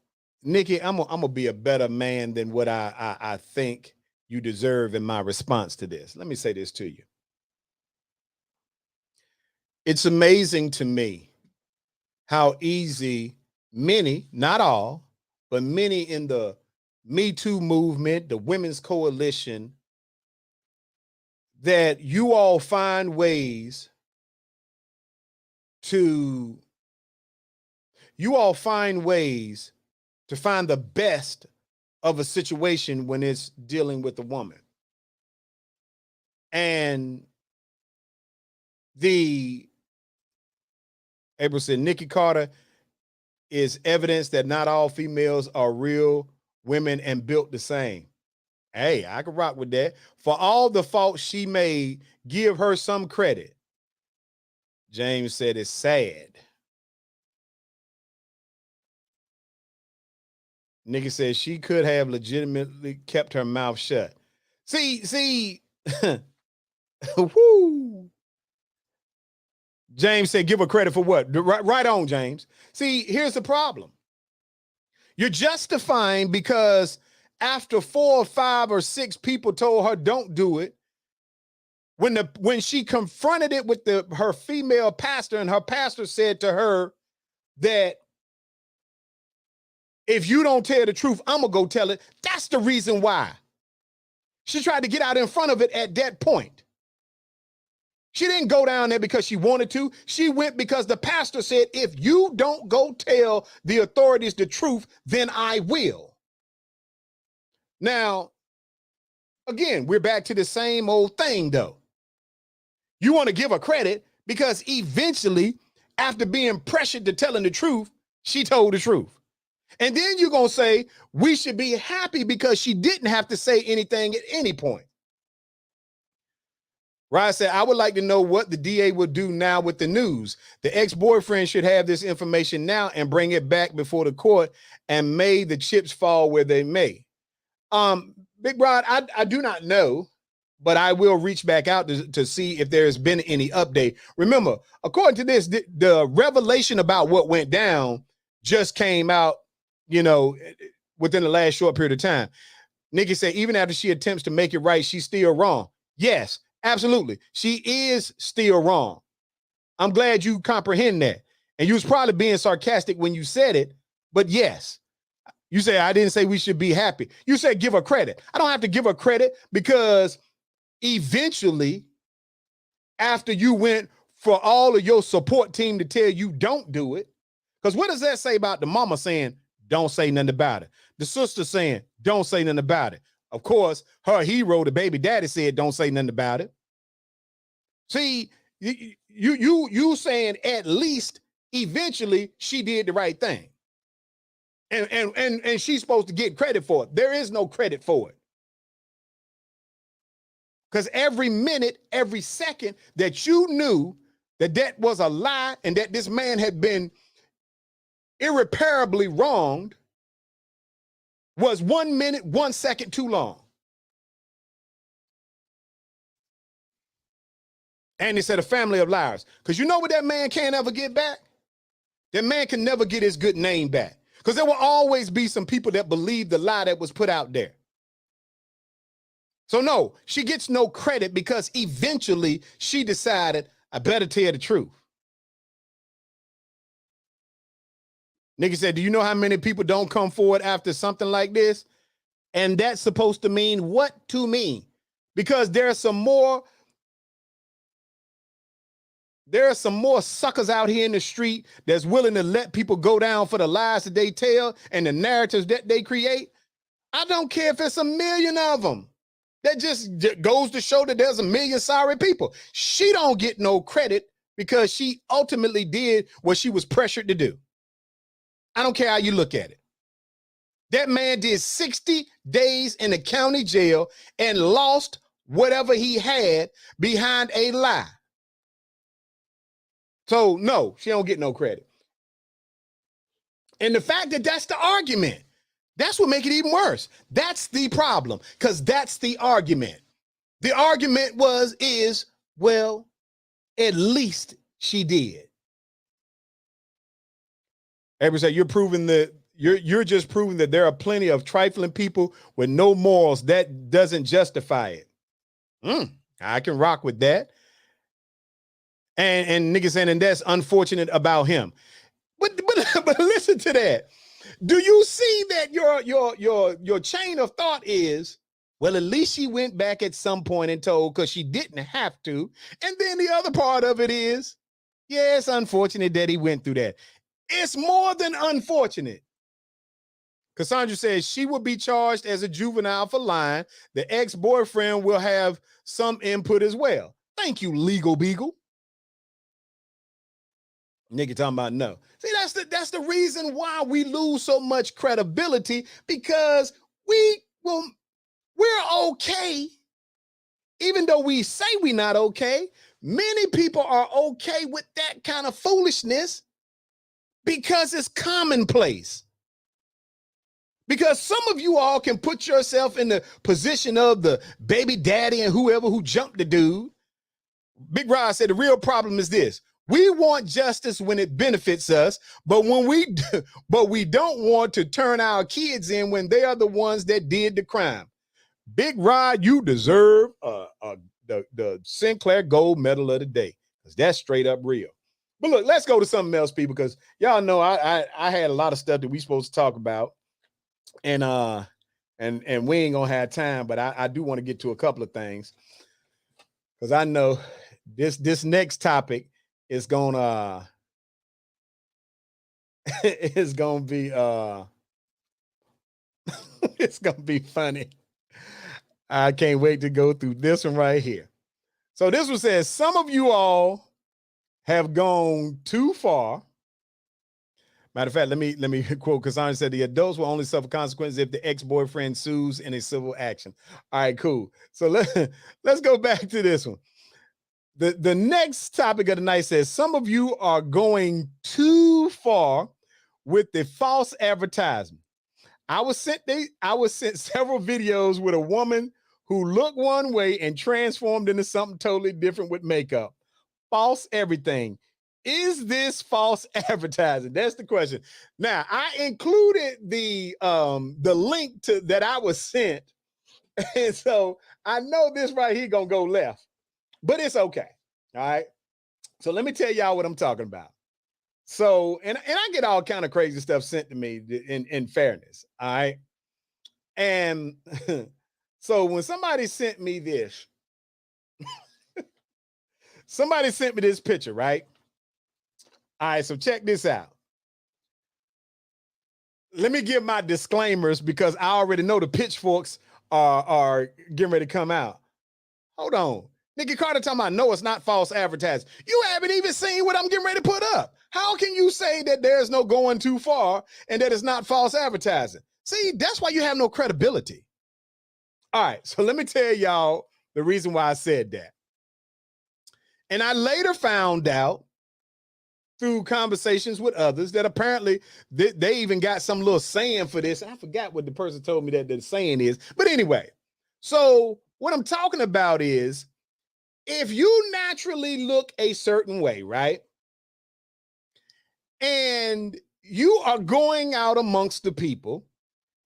Nikki, I'm gonna be a better man than what I think you deserve in my response to this. Let me say this to you. It's amazing to me how easy many, not all, but many in the Me Too movement, the women's coalition, that you all find ways to find the best of a situation when it's dealing with a woman. And April said, Nikki Carter is evidence that not all females are real women and built the same. Hey, I can rock with that. For all the faults she made, give her some credit. James said it's sad. Nikki said she could have legitimately kept her mouth shut. See, woo. James said, give her credit for what? Right on, James. See, here's the problem. You're justifying because after 4 or 5 or 6 people told her don't do it, when she confronted it with her female pastor, and her pastor said to her that if you don't tell the truth, I'm gonna go tell it. That's the reason why. She tried to get out in front of it at that point. She didn't go down there because she wanted to. She went because the pastor said, if you don't go tell the authorities the truth, then I will. Now, again, we're back to the same old thing, though. You want to give her credit because eventually, after being pressured to telling the truth, she told the truth. And then you're going to say, we should be happy because she didn't have to say anything at any point. Ryan said, I would like to know what the DA will do now with the news. The ex-boyfriend should have this information now and bring it back before the court, and may the chips fall where they may. Big Rod, I do not know, but I will reach back out to see if there's been any update. Remember, according to this, the revelation about what went down just came out, within the last short period of time. Nikki said, even after she attempts to make it right, she's still wrong. Yes. Absolutely. She is still wrong. I'm glad you comprehend that. And you was probably being sarcastic when you said it, but yes. You say, I didn't say we should be happy. You said give her credit. I don't have to give her credit because eventually, after you went for all of your support team to tell you don't do it, because what does that say about the mama saying, don't say nothing about it? The sister saying, don't say nothing about it. Of course, her hero, the baby daddy, said, don't say nothing about it. See, you saying at least eventually she did the right thing. And she's supposed to get credit for it. There is no credit for it. Because every minute, every second that you knew that was a lie and that this man had been irreparably wronged was 1 minute, 1 second too long. And he said a family of liars. Because you know what that man can't ever get back? That man can never get his good name back. Because there will always be some people that believe the lie that was put out there. So no, she gets no credit because eventually she decided, I better tell the truth. Nikki said, do you know how many people don't come forward after something like this? And that's supposed to mean what to me? Because there are some more suckers out here in the street that's willing to let people go down for the lies that they tell and the narratives that they create. I don't care if it's 1 million of them. That just goes to show that there's 1 million sorry people. She don't get no credit because she ultimately did what she was pressured to do. I don't care how you look at it. That man did 60 days in the county jail and lost whatever he had behind a lie. So no, she don't get no credit. And the fact that that's the argument, that's what makes it even worse. That's the problem, because that's the argument. The argument is, well, at least she did. Everybody say, you're just proving that there are plenty of trifling people with no morals. That doesn't justify it. I can rock with that. And niggas saying, and that's unfortunate about him. But listen to that. Do you see that your chain of thought is, well, at least she went back at some point and told because she didn't have to. And then the other part of it is, yeah, it's unfortunate that he went through that. It's more than unfortunate. Cassandra says she will be charged as a juvenile for lying. The ex-boyfriend will have some input as well. Thank you, Legal Beagle. Nigga talking about no. See, that's the reason why we lose so much credibility, because we're okay Even though we say we're not okay, many people are okay with that kind of foolishness because it's commonplace. Because some of you all can put yourself in the position of the baby daddy and whoever who jumped the dude. Big Rod said the real problem is this: we want justice when it benefits us, but we don't want to turn our kids in when they are the ones that did the crime. Big Rod, you deserve the Sinclair Gold Medal of the day, because that's straight up real. But look, let's go to something else, people, because y'all know I had a lot of stuff that we supposed to talk about, and we ain't gonna have time, but I do want to get to a couple of things, because I know this next topic is gonna is gonna be it's gonna be funny. I can't wait to go through this one right here. So this one says, some of you all have gone too far. Matter of fact, let me quote Cassandra. Said the adults will only suffer consequences if the ex-boyfriend sues in a civil action. All right, cool. So let's go back to this one. The next topic of the night says, some of you are going too far with the false advertisement. I was sent several videos with a woman who looked one way and transformed into something totally different with makeup. False everything. Is this false advertising? That's the question. Now, I included the link to that I was sent. And so I know this right here gonna go left, but it's okay. All right. So let me tell y'all what I'm talking about. So, and I get all kind of crazy stuff sent to me in fairness. All right. And so when somebody sent me this, somebody sent me this picture, right? All right, so check this out. Let me give my disclaimers because I already know the pitchforks are getting ready to come out. Hold on. Nikki Carter talking about, no, it's not false advertising. You haven't even seen what I'm getting ready to put up. How can you say that there's no going too far and that it's not false advertising? See, that's why you have no credibility. All right, so let me tell y'all the reason why I said that. And I later found out through conversations with others that apparently they even got some little saying for this. I forgot what the person told me that the saying is. But anyway, so what I'm talking about is if you naturally look a certain way, right? And you are going out amongst the people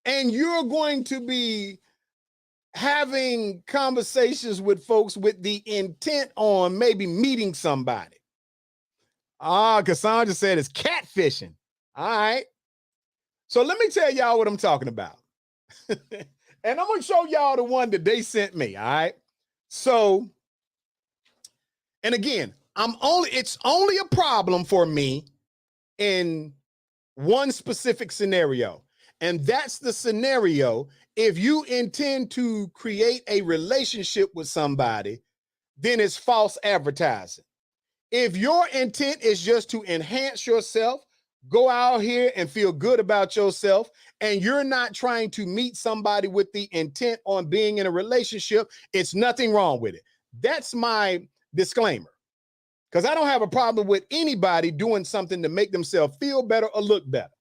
and you're going to be having conversations with folks with the intent on maybe meeting somebody. Cassandra said it's catfishing. All right. So let me tell y'all what I'm talking about. And I'm going to show y'all the one that they sent me. All right. So, and again, it's only a problem for me in one specific scenario. And that's the scenario if you intend to create a relationship with somebody, then it's false advertising. If your intent is just to enhance yourself, go out here and feel good about yourself, and you're not trying to meet somebody with the intent on being in a relationship, it's nothing wrong with it. That's my disclaimer, because I don't have a problem with anybody doing something to make themselves feel better or look better.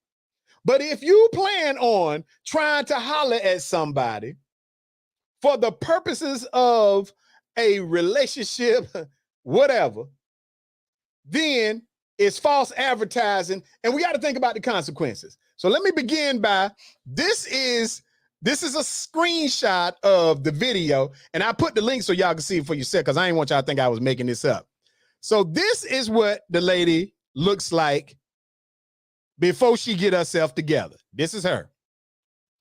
But if you plan on trying to holler at somebody for the purposes of a relationship, whatever, then it's false advertising, and we got to think about the consequences. So let me begin by this is a screenshot of the video, and I put the link so y'all can see it for yourself because I didn't want y'all to think I was making this up. So this is what the lady looks like before she get herself together. This is her.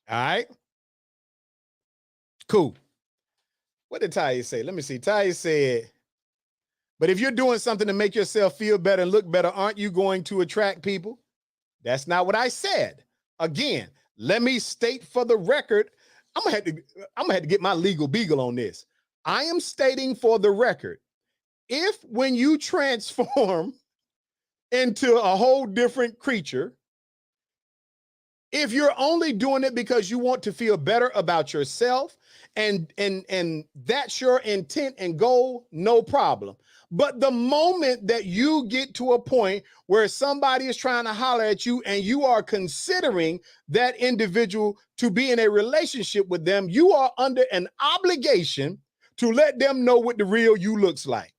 All right. Cool. What did Taya say? Let me see. Taya said, but if you're doing something to make yourself feel better and look better, aren't you going to attract people? That's not what I said. Again, let me state for the record, I'm gonna have to get my legal beagle on this. I am stating for the record, if when you transform into a whole different creature, If you're only doing it because you want to feel better about yourself and that's your intent and goal, no problem. But the moment that you get to a point where somebody is trying to holler at you and you are considering that individual to be in a relationship with them, you are under an obligation to let them know what the real you looks like.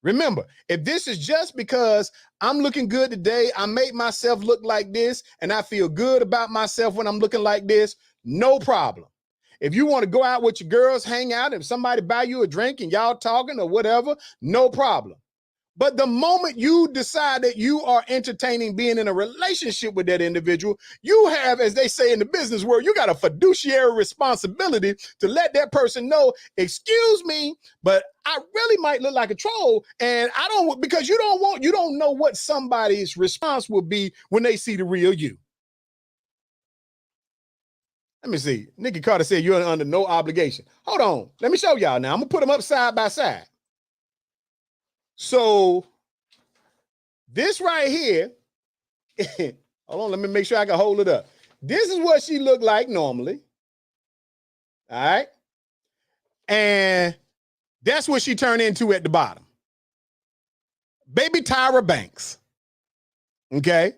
Remember, if this is just because I'm looking good today, I make myself look like this, and I feel good about myself when I'm looking like this, no problem. If you want to go out with your girls, hang out, if somebody buy you a drink and y'all talking or whatever, no problem. But the moment you decide that you are entertaining being in a relationship with that individual, you have, as they say in the business world, you got a fiduciary responsibility to let that person know, excuse me, but I really might look like a troll. And I don't, because you don't know what somebody's response will be when they see the real you. Let me see. Nikki Carter said you're under no obligation. Hold on. Let me show y'all now. I'm going to put them up side by side. So this right here, hold on, let me make sure I can hold it up. This is what she looked like normally. All right. And that's what she turned into at the bottom. Baby Tyra Banks. Okay.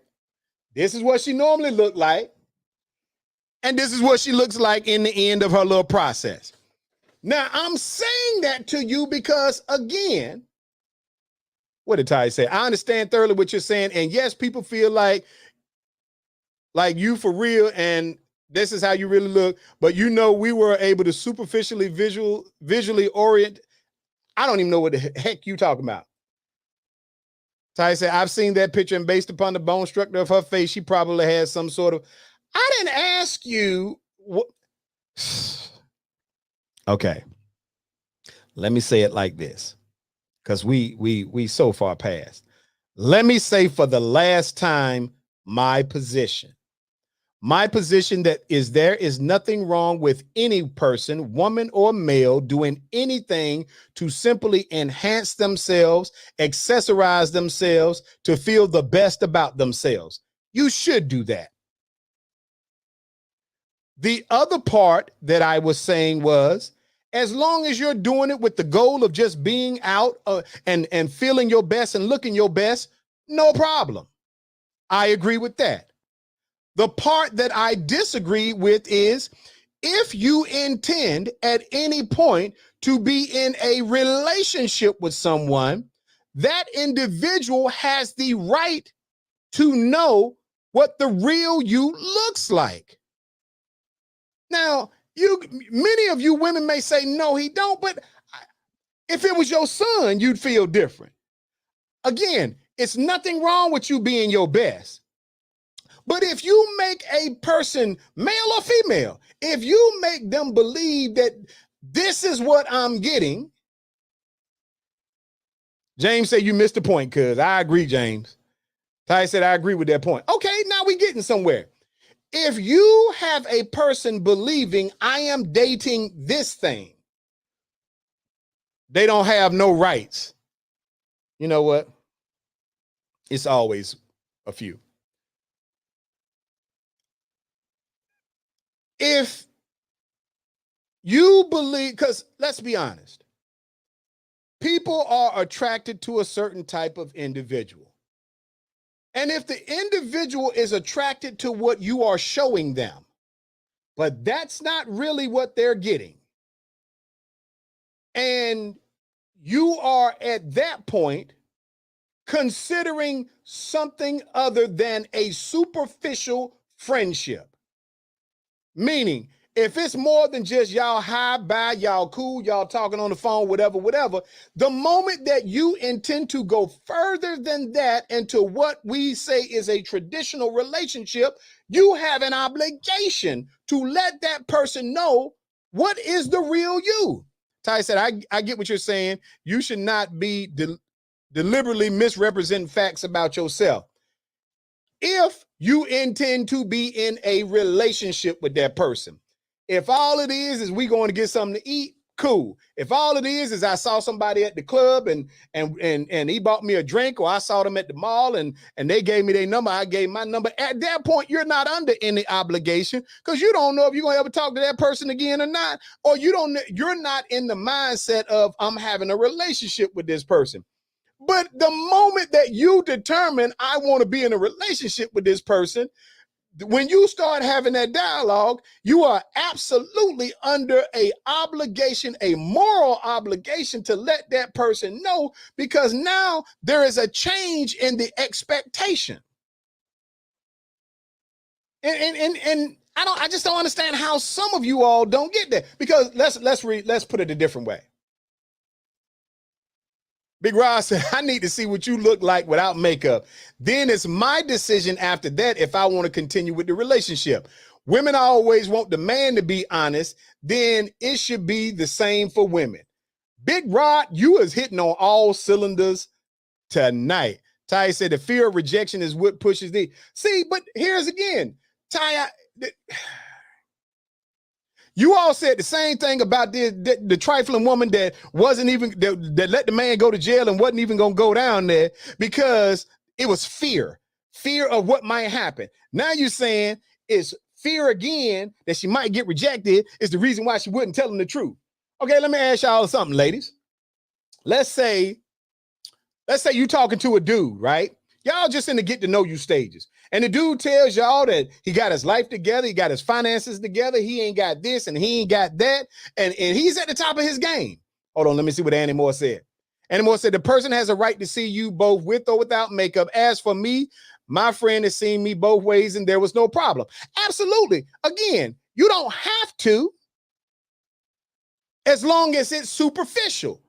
This is what she normally looked like. And this is what she looks like in the end of her little process. Now, I'm saying that to you because, again, what did Ty say? I understand thoroughly what you're saying. And yes, people feel like you for real, and this is how you really look. But you know, we were able to superficially visually orient. I don't even know what the heck you talking about. Ty said, I've seen that picture, and based upon the bone structure of her face, she probably has some sort of. I didn't ask you what. Okay. Let me say it like this, because we so far past. Let me say for the last time my position. My position that is there is nothing wrong with any person, woman or male, doing anything to simply enhance themselves, accessorize themselves to feel the best about themselves. You should do that. The other part that I was saying was, as long as you're doing it with the goal of just being out and feeling your best and looking your best, no problem. I agree with that. The part that I disagree with is if you intend at any point to be in a relationship with someone, that individual has the right to know what the real you looks like. Now, many of you women may say, no, he don't, but if it was your son, you'd feel different. Again, it's nothing wrong with you being your best. But if you make a person, male or female, if you make them believe that this is what I'm getting, James said you missed the point, cuz I agree, James. Ty said I agree with that point. Okay, now we getting somewhere. If you have a person believing I am dating this thing, they don't have no rights. You know what? It's always a few. If you believe, because let's be honest, people are attracted to a certain type of individual. And if the individual is attracted to what you are showing them, but that's not really what they're getting, and you are at that point considering something other than a superficial friendship, meaning if it's more than just y'all high, bye, y'all cool, y'all talking on the phone, whatever, the moment that you intend to go further than that into what we say is a traditional relationship, you have an obligation to let that person know what is the real you. Ty said, I get what you're saying. You should not be deliberately misrepresenting facts about yourself. If you intend to be in a relationship with that person, if all it is we going to get something to eat, Cool. If all it is I saw somebody at the club and he bought me a drink, or I saw them at the mall and they gave me their number, I gave my number. At that point, you're not under any obligation, because you don't know if you're gonna ever talk to that person again or not, or you're not in the mindset of I'm having a relationship with this person. But the moment that you determine I want to be in a relationship with this person, when you start having that dialogue, you are absolutely under a obligation, a moral obligation, to let that person know, because now there is a change in the expectation. And I just don't understand how some of you all don't get that, because let's put it a different way. Big Rod said, I need to see what you look like without makeup. Then it's my decision after that if I want to continue with the relationship. Women always want the man to be honest. Then it should be the same for women. Big Rod, you is hitting on all cylinders tonight. Ty said the fear of rejection is what pushes the. See, but here's again, Ty. You all said the same thing about the trifling woman that wasn't even that let the man go to jail and wasn't even gonna go down there because it was fear of what might happen. Now you're saying it's fear again that she might get rejected is the reason why she wouldn't tell him the truth. Okay, let me ask y'all something, ladies. Let's say you talking to a dude, right? Y'all just in the get to know you stages. And the dude tells y'all that he got his life together, he got his finances together, he ain't got this and he ain't got that, and he's at the top of his game. Hold on, let me see what Annie Moore said. Annie Moore said, the person has a right to see you both with or without makeup. As for me, my friend has seen me both ways and there was no problem. Absolutely. Again, you don't have to, as long as it's superficial.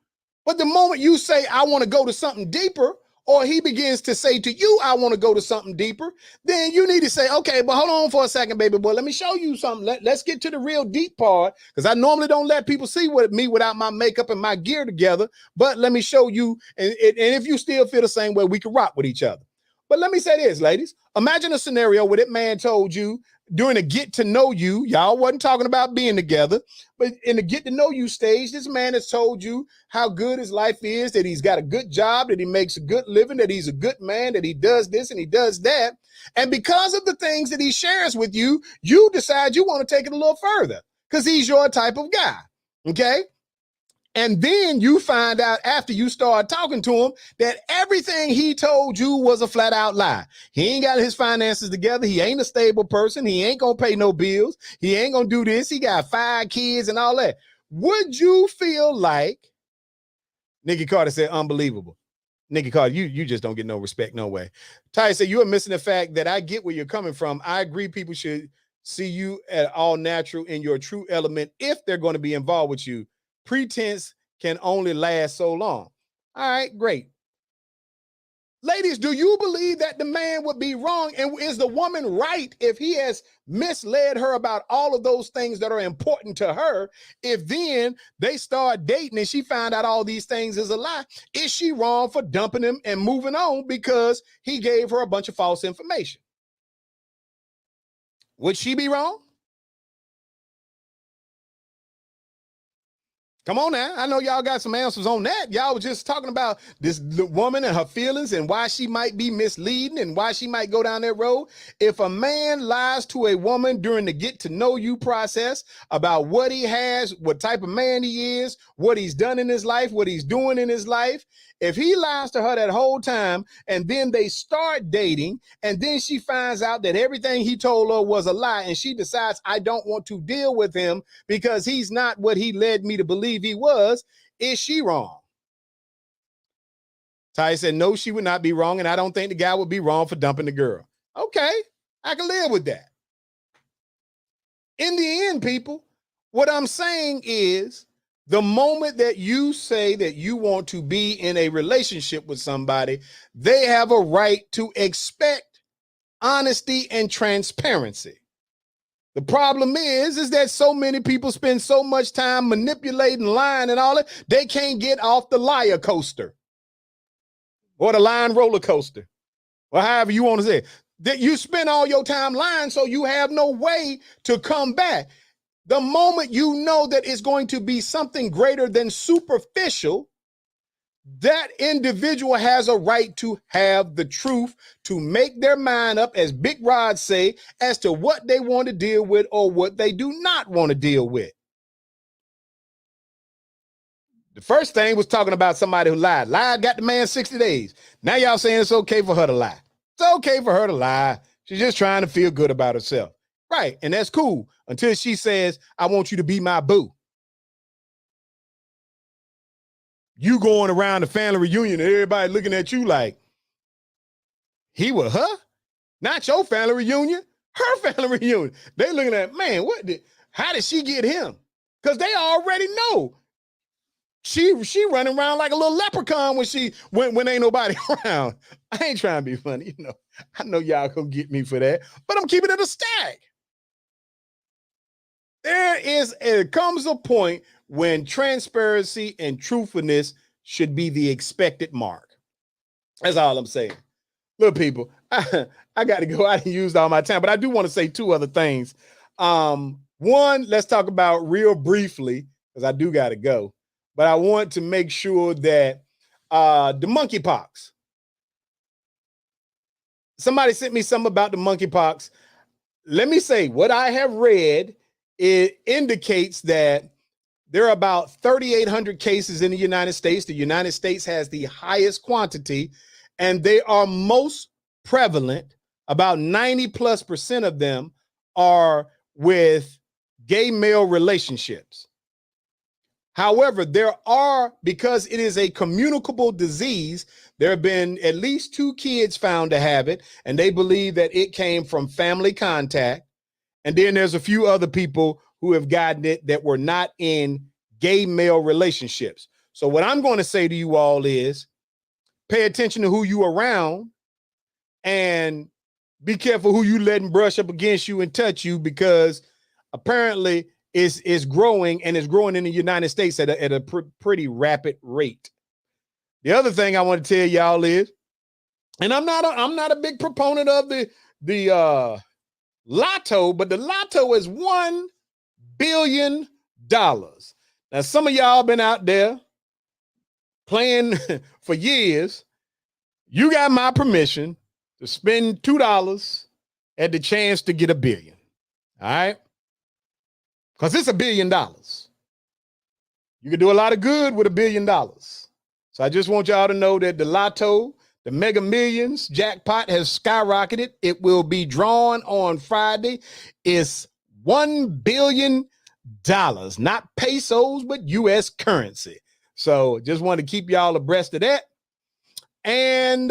But the moment you say, I want to go to something deeper, or he begins to say to you, I want to go to something deeper, then you need to say, okay, but hold on for a second, baby boy. Let me show you something. Let's get to the real deep part, because I normally don't let people see me without my makeup and my gear together. But let me show you. And if you still feel the same way, we can rock with each other. But let me say this, ladies. Imagine a scenario where that man told you during a get to know you, y'all wasn't talking about being together, but in the get to know you stage, this man has told you how good his life is, that he's got a good job, that he makes a good living, that he's a good man, that he does this and he does that. And because of the things that he shares with you, you decide you want to take it a little further because he's your type of guy. Okay. And then you find out after you start talking to him that everything he told you was a flat out lie. He ain't got his finances together. He ain't a stable person. He ain't going to pay no bills. He ain't going to do this. He got 5 kids and all that. Would you feel like, Nikki Carter said, unbelievable. Nikki Carter, you just don't get no respect, no way. Ty said, you are missing the fact that I get where you're coming from. I agree people should see you at all natural in your true element if they're going to be involved with you. Pretense can only last so long. All right, great. Ladies, do you believe that the man would be wrong? And is the woman right if he has misled her about all of those things that are important to her? If then they start dating and she found out all these things is a lie, is she wrong for dumping him and moving on because he gave her a bunch of false information? Would she be wrong? Come on now. I know y'all got some answers on that. Y'all was just talking about this woman and her feelings and why she might be misleading and why she might go down that road. If a man lies to a woman during the get to know you process about what he has, what type of man he is, what he's done in his life, what he's doing in his life, if he lies to her that whole time and then they start dating and then she finds out that everything he told her was a lie and she decides, I don't want to deal with him because he's not what he led me to believe he was, is she wrong? Ty said, no, she would not be wrong. And I don't think the guy would be wrong for dumping the girl. Okay, I can live with that. In the end, people, what I'm saying is the moment that you say that you want to be in a relationship with somebody, they have a right to expect honesty and transparency. The problem is that so many people spend so much time manipulating, lying and all that, they can't get off the liar coaster or the lying roller coaster, or however you want to say it. That you spend all your time lying, so you have no way to come back. The moment you know that it's going to be something greater than superficial, that individual has a right to have the truth, to make their mind up, as Big Rod say, as to what they want to deal with or what they do not want to deal with. The first thing was talking about somebody who lied. Lied, got the man 60 days. Now y'all saying it's okay for her to lie. It's okay for her to lie. She's just trying to feel good about herself. Right, and that's cool until she says, I want you to be my boo. You going around the family reunion and everybody looking at you like, he with her? Not your family reunion, her family reunion. They looking at, man, how did she get him? Because they already know. She running around like a little leprechaun when ain't nobody around. I ain't trying to be funny, you know. I know y'all gonna get me for that, but I'm keeping it a stack. It comes a point when transparency and truthfulness should be the expected mark. That's all I'm saying. Little people, I got to go. I used all my time, but I do want to say two other things. One, let's talk about real briefly, because I do got to go. But I want to make sure that the monkeypox. Somebody sent me something about the monkeypox. Let me say, what I have read, it indicates that there are about 3,800 cases in the United States. The United States has the highest quantity, and they are most prevalent. About 90+% of them are with gay male relationships. However, because it is a communicable disease, there have been at least 2 kids found to have it, and they believe that it came from family contact. And then there's a few other people who have gotten it that were not in gay male relationships. So what I'm going to say to you all is pay attention to who you around and be careful who you letting brush up against you and touch you, because apparently it's growing, and it's growing in the United States at a pretty rapid rate. The other thing I want to tell y'all is, and I'm not a big proponent of the lotto, but the lotto is $1 billion. Now, some of y'all been out there playing for years. You got my permission to spend $2 at the chance to get $1 billion. All right? Because it's $1 billion. You can do a lot of good with $1 billion. So I just want y'all to know that the lotto, the Mega Millions jackpot, has skyrocketed. It will be drawn on Friday. It's $1 billion, not pesos, but U.S. currency. So just want to keep y'all abreast of that. And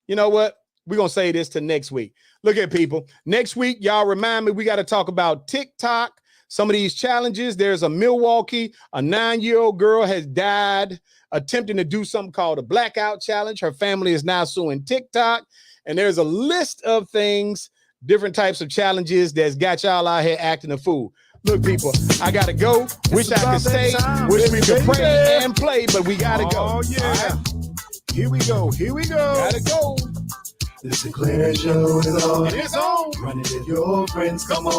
you know what? We're going to say this to next week. Look at people. Next week, y'all remind me, we got to talk about TikTok. Some of these challenges. There's a 9-year-old girl has died attempting to do something called a blackout challenge. Her family is now suing TikTok. And there's a list of things, different types of challenges that's got y'all out here acting a fool. Look, people, I got to go. Wish I could stay. Wish we could pray and play, but we got to go. Oh, yeah. Right? Here we go. Gotta go. The Sinclair Show is on. It is on. Run it with your friends. Come on.